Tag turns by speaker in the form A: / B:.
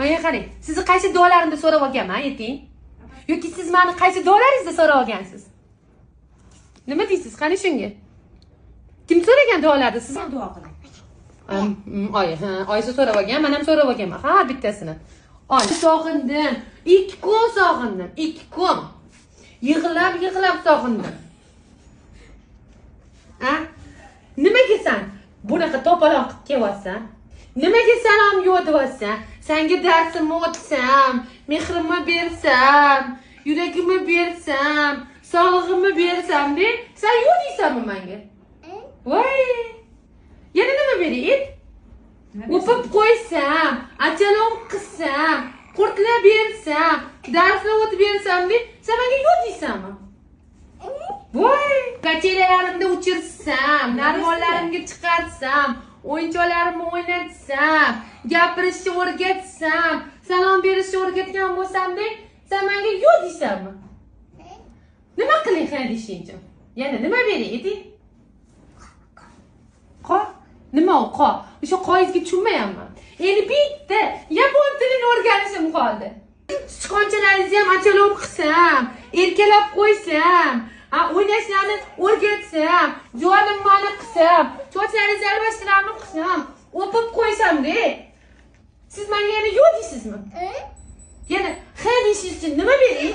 A: Menga qarang. Sizni qaysi duolarimda so'rab olganman, ayting. Yoki siz meni qaysi duolaringizda so'rab olgansiz? Nima deysiz? Qani shunga? Kim so'ragan duolarni? Siz
B: duo qiling.
A: Oysa so'rab olgan, men ham so'rab olganman. Ha, bittasini. Oy, sog'indim. 2 kun sog'indim. 2 kun. Yig'lab sog'indim. Ha? Nimaga sen bunaqa to'paloq qilib kelyapsan? Nimaga salom yo'dyapsan? Senga darsimni o'tsam, mehrimni bersam, yuragimni bersam, sog'lig'imni bersam de, sen yo'q deysanmi menga? Voy! Yana nima beray? O'pib qo'ysam, achalom qilsam, qurtlab bersam, darsni o'tib bersam de, sen menga yo'q deysanmi? Voy! Kachelarimda uchirsam, narvonlarimga chiqarsam, o'yinchoqlarimni o'ynatsam, gapirishni o'rgatsam, salom berishni o'rgatgan bo'lsam-da, sen menga yo'q deysanmi? Nima qiling deyishingcha? Yana nima beray, ayting? Qo? Nima u qo? O'sha qoyizga tushunmayapman. Endi bitta yapon tilini o'rganishim qoldi. Sichqonchalaringizni ham achalab qilsam, erkalab qo'ysam, o'ynashlarni o'rgatsam, jonim mani qilsam, sochlaringizni almashtirib qilsam, o'pib qo'ysam-da, siz menga yana yo'q deysizmi? Yana ha deyishingiz uchun nima beray?